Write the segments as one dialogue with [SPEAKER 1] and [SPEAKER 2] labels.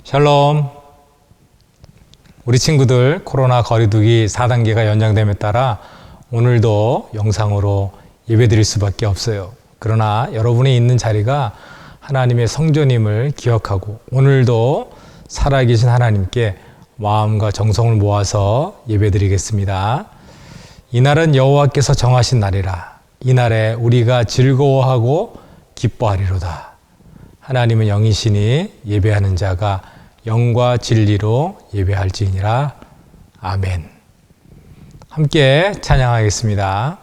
[SPEAKER 1] 샬롬. 우리 친구들 코로나 거리두기 4단계가 연장됨에 따라 오늘도 영상으로 예배드릴 수밖에 없어요. 그러나 여러분이 있는 자리가 하나님의 성전임을 기억하고 오늘도 살아계신 하나님께 마음과 정성을 모아서 예배드리겠습니다. 이날은 여호와께서 정하신 날이라. 이날에 우리가 즐거워하고 기뻐하리로다. 하나님은 영이시니 예배하는 자가 영과 진리로 예배할지니라. 아멘. 함께 찬양하겠습니다.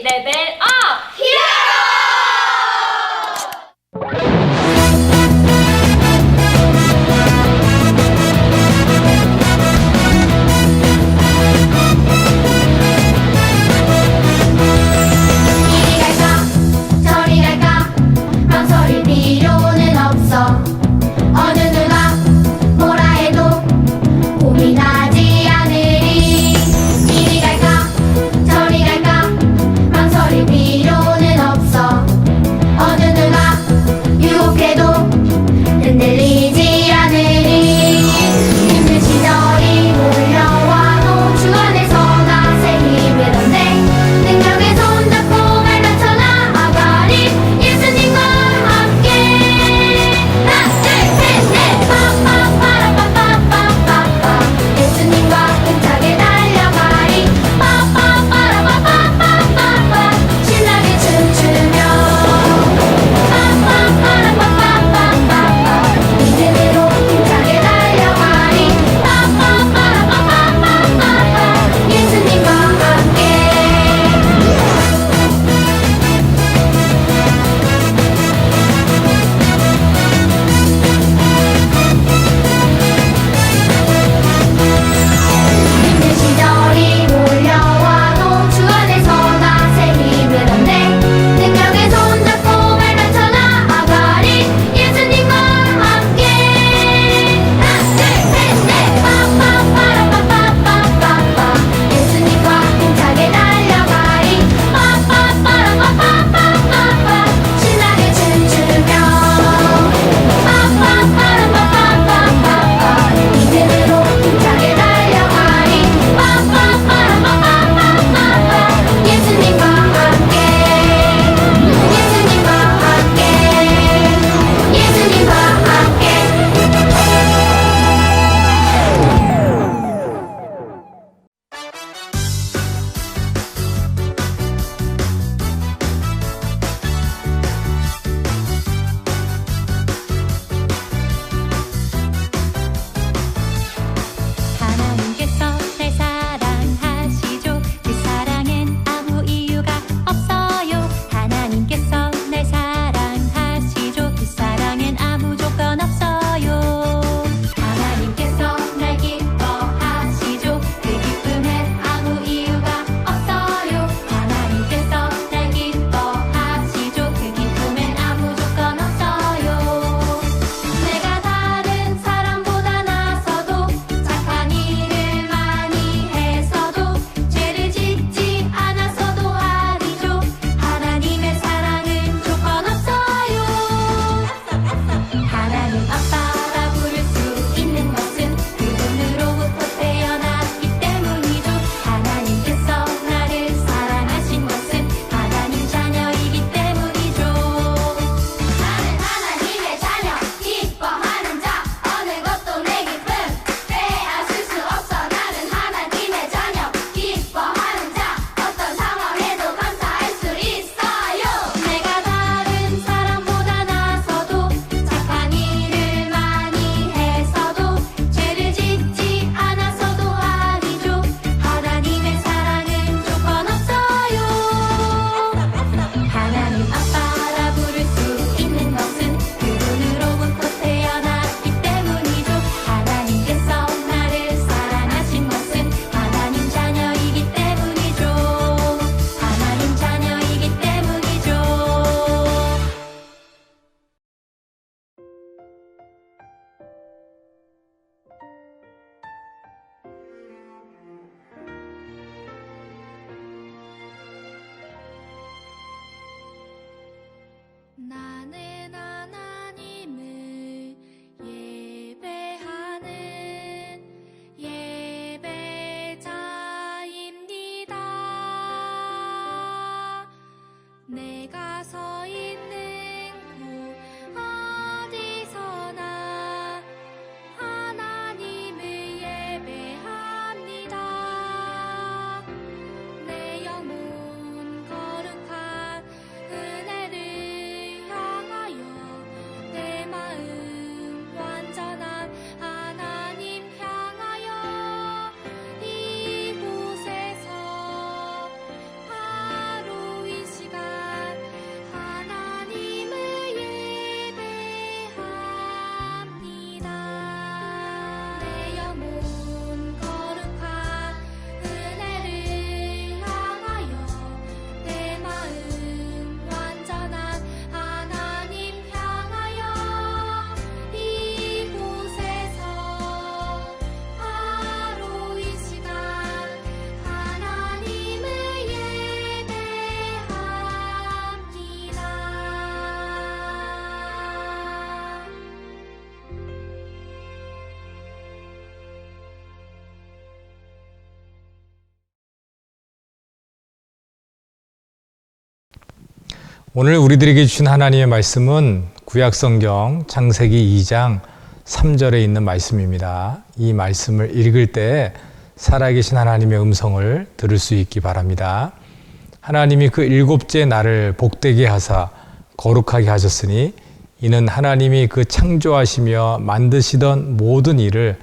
[SPEAKER 2] 레벨 업! 히어로!
[SPEAKER 3] 이리 갈까 저리 갈까 망설일 필요는 없어. 어느 누가 뭐라 해도 고민하지 않으리. 이리 갈까 저리 갈까 망설일
[SPEAKER 1] 오늘 우리들에게 주신 하나님의 말씀은 구약성경 창세기 2장 3절에 있는 말씀입니다. 이 말씀을 읽을 때 살아계신 하나님의 음성을 들을 수 있기 바랍니다. 하나님이 그 일곱째 날을 복되게 하사 거룩하게 하셨으니 이는 하나님이 그 창조하시며 만드시던 모든 일을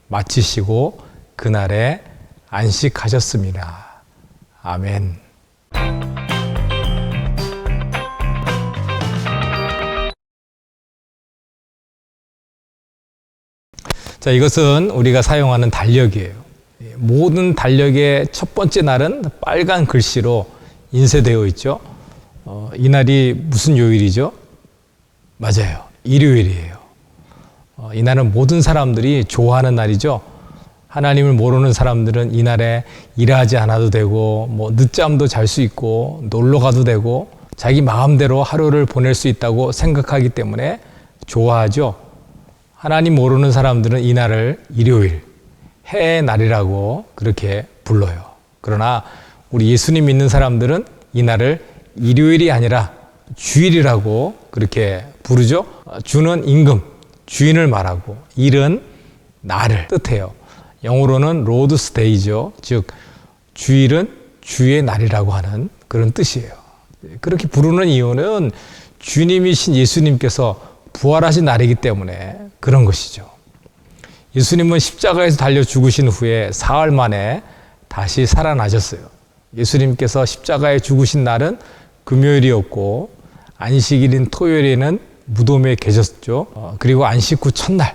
[SPEAKER 1] 마치시고 그날에 안식하셨습니다. 아멘. 자, 이것은 우리가 사용하는 달력이에요. 모든 달력의 첫 번째 날은 빨간 글씨로 인쇄되어 있죠. 이날이 무슨 요일이죠? 맞아요. 일요일이에요. 이날은 모든 사람들이 좋아하는 날이죠. 하나님을 모르는 사람들은 이날에 일하지 않아도 되고, 늦잠도 잘 수 있고, 놀러 가도 되고, 자기 마음대로 하루를 보낼 수 있다고 생각하기 때문에 좋아하죠. 하나님 모르는 사람들은 이날을 일요일, 해의 날이라고 그렇게 불러요. 그러나 우리 예수님 믿는 사람들은 이날을 일요일이 아니라 주일이라고 그렇게 부르죠. 주는 임금, 주인을 말하고 일은 날을 뜻해요. 영어로는 로드스 데이죠. 즉 주일은 주의 날이라고 하는 그런 뜻이에요. 그렇게 부르는 이유는 주님이신 예수님께서 부활하신 날이기 때문에 그런 것이죠. 예수님은 십자가에서 달려 죽으신 후에 사흘 만에 다시 살아나셨어요. 예수님께서 십자가에 죽으신 날은 금요일이었고 안식일인 토요일에는 무덤에 계셨죠. 그리고 안식 후 첫날,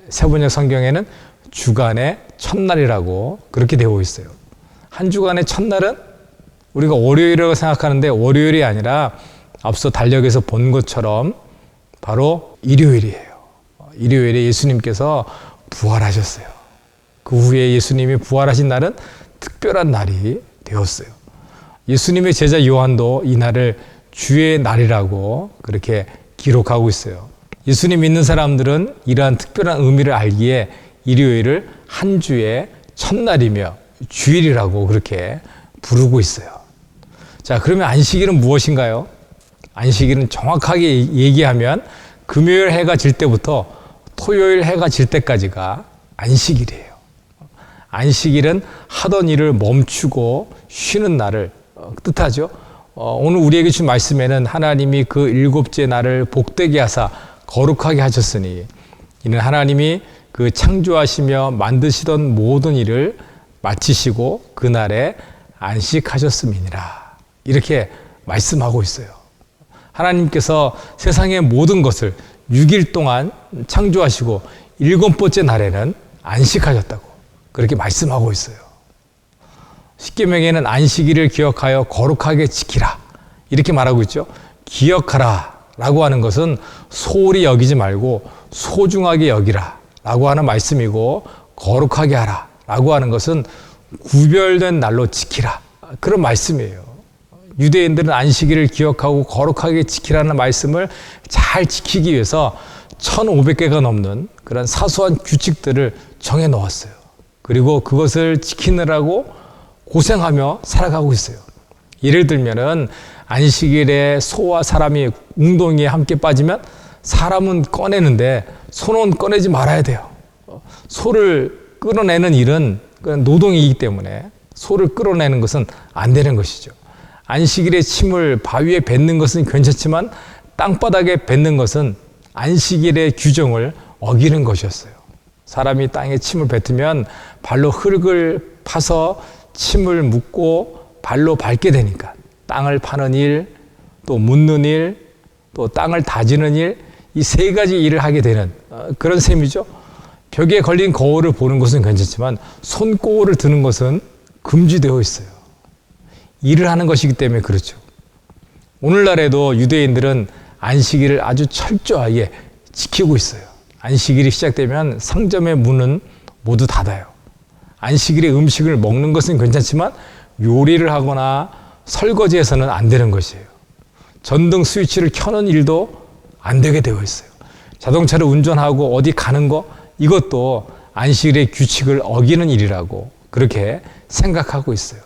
[SPEAKER 1] 세번역 성경에는 주간의 첫날이라고 그렇게 되어 있어요. 한 주간의 첫날은 우리가 월요일이라고 생각하는데 월요일이 아니라 앞서 달력에서 본 것처럼 바로 일요일이에요. 일요일에 예수님께서 부활하셨어요. 그 후에 예수님이 부활하신 날은 특별한 날이 되었어요. 예수님의 제자 요한도 이 날을 주의 날이라고 그렇게 기록하고 있어요. 예수님 믿는 사람들은 이러한 특별한 의미를 알기에 일요일을 한 주의 첫날이며 주일이라고 그렇게 부르고 있어요. 자, 그러면 안식일은 무엇인가요? 안식일은 정확하게 얘기하면 금요일 해가 질 때부터 토요일 해가 질 때까지가 안식일이에요. 안식일은 하던 일을 멈추고 쉬는 날을 뜻하죠. 오늘 우리에게 준 말씀에는 하나님이 그 일곱째 날을 복되게 하사 거룩하게 하셨으니 이는 하나님이 그 창조하시며 만드시던 모든 일을 마치시고 그날에 안식하셨음이니라. 이렇게 말씀하고 있어요. 하나님께서 세상의 모든 것을 6일 동안 창조하시고 일곱 번째 날에는 안식하셨다고 그렇게 말씀하고 있어요. 십계명에는 안식일을 기억하여 거룩하게 지키라 이렇게 말하고 있죠. 기억하라 라고 하는 것은 소홀히 여기지 말고 소중하게 여기라 라고 하는 말씀이고, 거룩하게 하라 라고 하는 것은 구별된 날로 지키라 그런 말씀이에요. 유대인들은 안식일을 기억하고 거룩하게 지키라는 말씀을 잘 지키기 위해서 1500개가 넘는 그런 사소한 규칙들을 정해 놓았어요. 그리고 그것을 지키느라고 고생하며 살아가고 있어요. 예를 들면은 안식일에 소와 사람이 웅덩이에 함께 빠지면 사람은 꺼내는데 소는 꺼내지 말아야 돼요. 소를 끌어내는 일은 노동이기 때문에 소를 끌어내는 것은 안 되는 것이죠. 안식일에 침을 바위에 뱉는 것은 괜찮지만 땅바닥에 뱉는 것은 안식일의 규정을 어기는 것이었어요. 사람이 땅에 침을 뱉으면 발로 흙을 파서 침을 묻고 발로 밟게 되니까 땅을 파는 일, 또 묻는 일, 또 땅을 다지는 일, 이 세 가지 일을 하게 되는 그런 셈이죠. 벽에 걸린 거울을 보는 것은 괜찮지만 손거울을 드는 것은 금지되어 있어요. 일을 하는 것이기 때문에 그렇죠. 오늘날에도 유대인들은 안식일을 아주 철저하게 지키고 있어요. 안식일이 시작되면 상점의 문은 모두 닫아요. 안식일에 음식을 먹는 것은 괜찮지만 요리를 하거나 설거지해서는 안 되는 것이에요. 전등 스위치를 켜는 일도 안 되게 되어 있어요. 자동차를 운전하고 어디 가는 거 이것도 안식일의 규칙을 어기는 일이라고 그렇게 생각하고 있어요.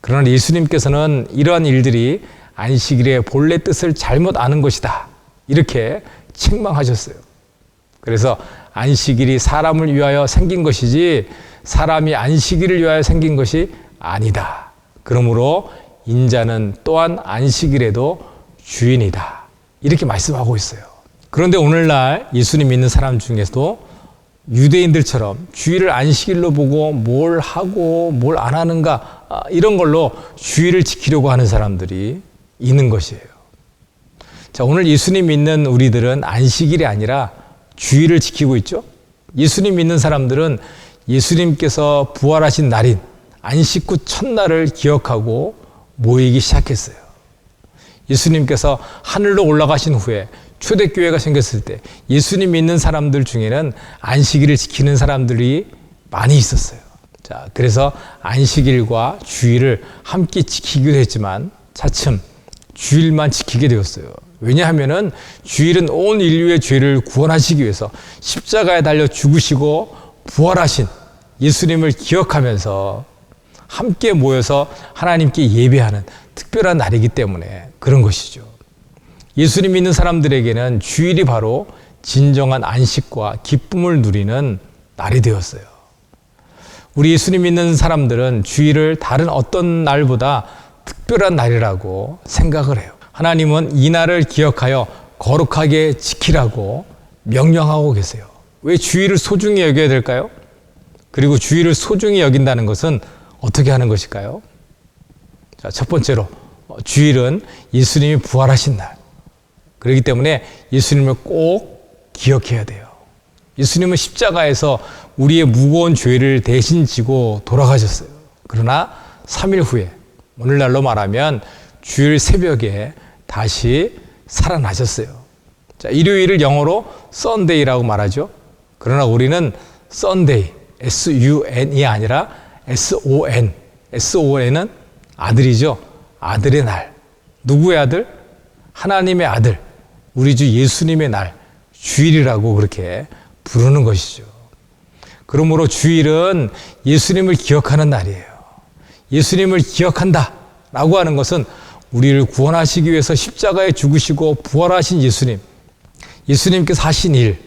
[SPEAKER 1] 그러나 예수님께서는 이러한 일들이 안식일의 본래 뜻을 잘못 아는 것이다. 이렇게 책망하셨어요. 그래서 안식일이 사람을 위하여 생긴 것이지 사람이 안식일을 위하여 생긴 것이 아니다. 그러므로 인자는 또한 안식일에도 주인이다. 이렇게 말씀하고 있어요. 그런데 오늘날 예수님 믿는 사람 중에서도 유대인들처럼 주일을 안식일로 보고 뭘 하고 뭘 안 하는가 이런 걸로 주일을 지키려고 하는 사람들이 있는 것이에요. 자, 오늘 예수님 믿는 우리들은 안식일이 아니라 주일을 지키고 있죠. 예수님 믿는 사람들은 예수님께서 부활하신 날인 안식 후 첫날을 기억하고 모이기 시작했어요. 예수님께서 하늘로 올라가신 후에 초대교회가 생겼을 때 예수님 믿는 사람들 중에는 안식일을 지키는 사람들이 많이 있었어요. 자, 그래서 안식일과 주일을 함께 지키기도 했지만 차츰 주일만 지키게 되었어요. 왜냐하면은 주일은 온 인류의 죄를 구원하시기 위해서 십자가에 달려 죽으시고 부활하신 예수님을 기억하면서 함께 모여서 하나님께 예배하는 특별한 날이기 때문에 그런 것이죠. 예수님 믿는 사람들에게는 주일이 바로 진정한 안식과 기쁨을 누리는 날이 되었어요. 우리 예수님 믿는 사람들은 주일을 다른 어떤 날보다 특별한 날이라고 생각을 해요. 하나님은 이 날을 기억하여 거룩하게 지키라고 명령하고 계세요. 왜 주일을 소중히 여겨야 될까요? 그리고 주일을 소중히 여긴다는 것은 어떻게 하는 것일까요? 자, 첫 번째로 주일은 예수님이 부활하신 날. 그렇기 때문에 예수님을 꼭 기억해야 돼요. 예수님은 십자가에서 우리의 무거운 죄를 대신 지고 돌아가셨어요. 그러나 3일 후에 오늘날로 말하면 주일 새벽에 다시 살아나셨어요. 자, 일요일을 영어로 Sunday라고 말하죠. 그러나 우리는 Sunday, S-U-N이 아니라 S-O-N. S-O-N은 아들이죠. 아들의 날. 누구의 아들? 하나님의 아들. 우리 주 예수님의 날. 주일이라고 그렇게 부르는 것이죠. 그러므로 주일은 예수님을 기억하는 날이에요. 예수님을 기억한다 라고 하는 것은 우리를 구원하시기 위해서 십자가에 죽으시고 부활하신 예수님, 예수님께서 하신 일,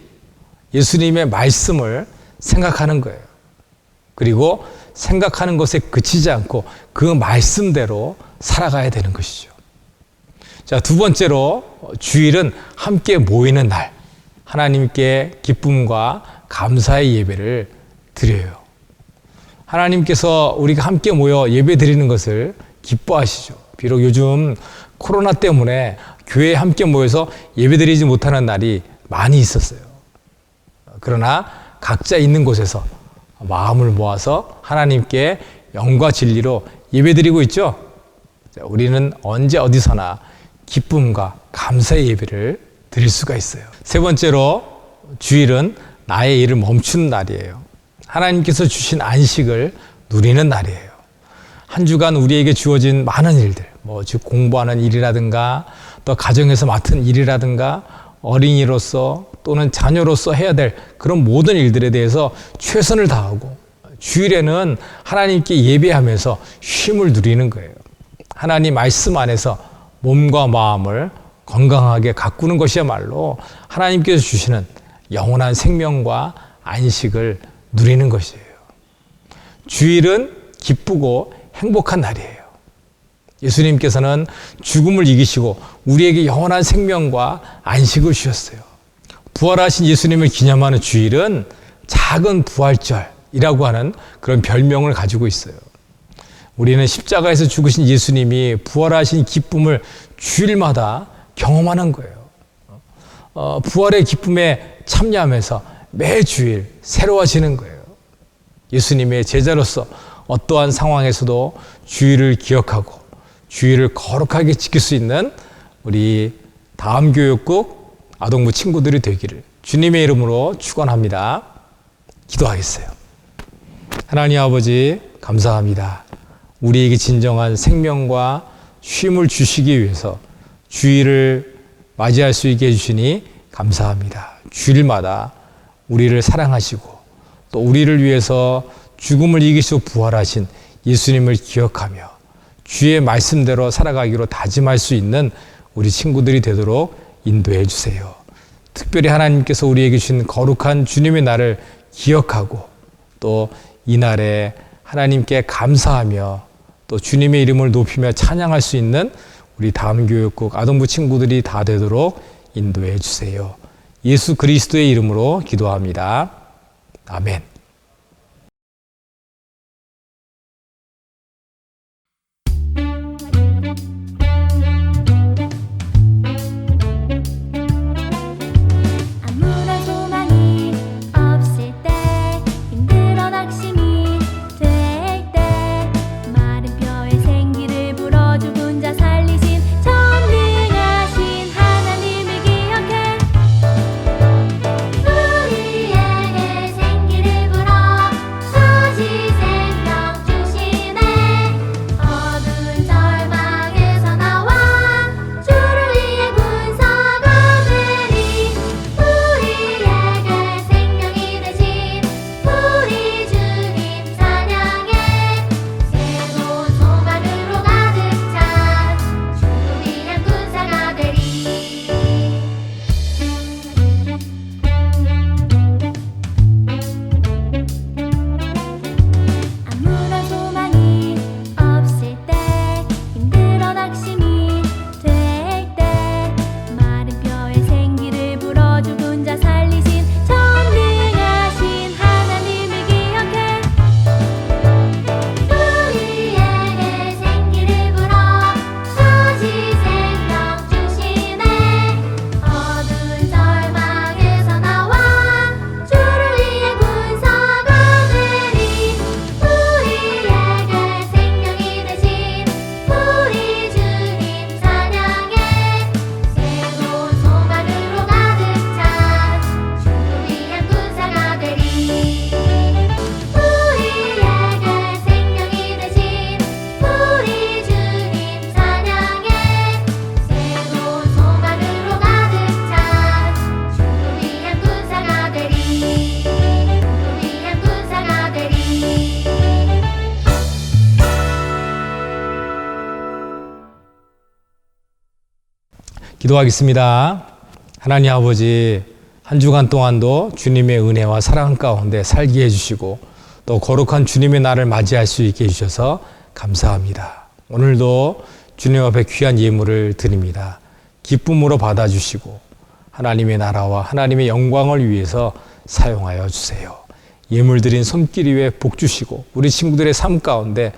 [SPEAKER 1] 예수님의 말씀을 생각하는 거예요. 그리고 생각하는 것에 그치지 않고 그 말씀대로 살아가야 되는 것이죠. 자, 두 번째로 주일은 함께 모이는 날, 하나님께 기쁨과 감사의 예배를 드려요. 하나님께서 우리가 함께 모여 예배 드리는 것을 기뻐하시죠. 비록 요즘 코로나 때문에 교회에 함께 모여서 예배 드리지 못하는 날이 많이 있었어요. 그러나 각자 있는 곳에서 마음을 모아서 하나님께 영과 진리로 예배 드리고 있죠. 우리는 언제 어디서나 기쁨과 감사의 예배를 드릴 수가 있어요. 세 번째로 주일은 나의 일을 멈추는 날이에요. 하나님께서 주신 안식을 누리는 날이에요. 한 주간 우리에게 주어진 많은 일들, 즉 공부하는 일이라든가 또 가정에서 맡은 일이라든가 어린이로서 또는 자녀로서 해야 될 그런 모든 일들에 대해서 최선을 다하고 주일에는 하나님께 예배하면서 쉼을 누리는 거예요. 하나님 말씀 안에서 몸과 마음을 건강하게 가꾸는 것이야말로 하나님께서 주시는 영원한 생명과 안식을 누리는 것이에요. 주일은 기쁘고 행복한 날이에요. 예수님께서는 죽음을 이기시고 우리에게 영원한 생명과 안식을 주셨어요. 부활하신 예수님을 기념하는 주일은 작은 부활절이라고 하는 그런 별명을 가지고 있어요. 우리는 십자가에서 죽으신 예수님이 부활하신 기쁨을 주일마다 경험하는 거예요. 부활의 기쁨에 참여하면서 매 주일 새로워지는 거예요. 예수님의 제자로서 어떠한 상황에서도 주일을 기억하고 주일을 거룩하게 지킬 수 있는 우리 다음 교육국 아동부 친구들이 되기를 주님의 이름으로 축원합니다. 기도하겠어요. 하나님 아버지 감사합니다. 우리에게 진정한 생명과 쉼을 주시기 위해서 주일을 맞이할 수 있게 해주시니 감사합니다. 주일마다 우리를 사랑하시고 또 우리를 위해서 죽음을 이기시고 부활하신 예수님을 기억하며 주의 말씀대로 살아가기로 다짐할 수 있는 우리 친구들이 되도록 인도해 주세요. 특별히 하나님께서 우리에게 주신 거룩한 주님의 날을 기억하고 또 이 날에 하나님께 감사하며 또 주님의 이름을 높이며 찬양할 수 있는 우리 다음교육국 아동부 친구들이 다 되도록 인도해 주세요. 예수 그리스도의 이름으로 기도합니다. 아멘.
[SPEAKER 3] 아무런 소망이 없을 때 힘들어 낙심이 될 때 마른 뼈에 생기를 불어 죽은 자 살리신 전능하신 하나님을 기억해 우리에게 생기를 불어 다시 생명 주시네 어두운 절망에서 나와 주를 위해 군사가 되리 우리에게 생명이 되신 우리 주님 찬양해 새로운 소망으로 가득 찬 주를 위한 군사가 되리 아무런 소망이 없을 때 힘들어 낙심이 될 때 마른 뼈에 생기를 불어 죽은 자 살리신 전능하신 하나님을 기억해 우리에게 생기를 불어 다시 생명 주시네 어두운 절망에서 나와 주를 위해 군사가 되리 우리에게 생명이 되신 우리 주님 찬양해 새로운 소망으로 가득 찬 주를 위한 군사가 되리 우리에게 생명이 되신 우리 주님 찬양해 새로운 소망으로 가득 찬 주를 위한 군사가 되리 주를 위한 군사가 되리
[SPEAKER 1] 기도하겠습니다. 하나님 아버지, 한 주간 동안도 주님의 은혜와 사랑 가운데 살게 해주시고 또 거룩한 주님의 날을 맞이할 수 있게 해주셔서 감사합니다. 오늘도 주님 앞에 귀한 예물을 드립니다. 기쁨으로 받아주시고 하나님의 나라와 하나님의 영광을 위해서 사용하여 주세요. 예물 드린 손길 위에 복 주시고 우리 친구들의 삶 가운데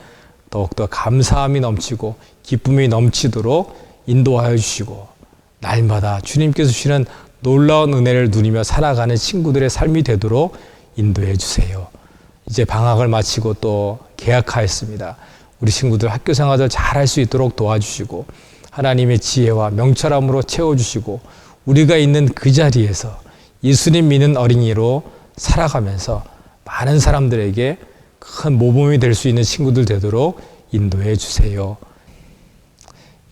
[SPEAKER 1] 더욱더 감사함이 넘치고 기쁨이 넘치도록 인도하여 주시고 날마다 주님께서 주시는 놀라운 은혜를 누리며 살아가는 친구들의 삶이 되도록 인도해 주세요. 이제 방학을 마치고 또 개학하였습니다. 우리 친구들 학교 생활을 잘할 수 있도록 도와주시고 하나님의 지혜와 명철함으로 채워주시고 우리가 있는 그 자리에서 예수님 믿는 어린이로 살아가면서 많은 사람들에게 큰 모범이 될 수 있는 친구들 되도록 인도해 주세요.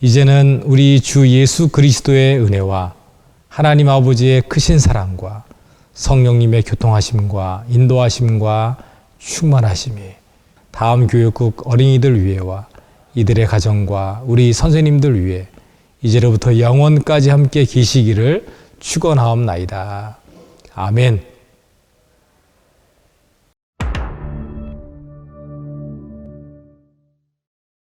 [SPEAKER 1] 이제는 우리 주 예수 그리스도의 은혜와 하나님 아버지의 크신 사랑과 성령님의 교통하심과 인도하심과 충만하심이 다음 교육국 어린이들 위해와 이들의 가정과 우리 선생님들 위해 이제로부터 영원까지 함께 계시기를 축원하옵나이다. 아멘.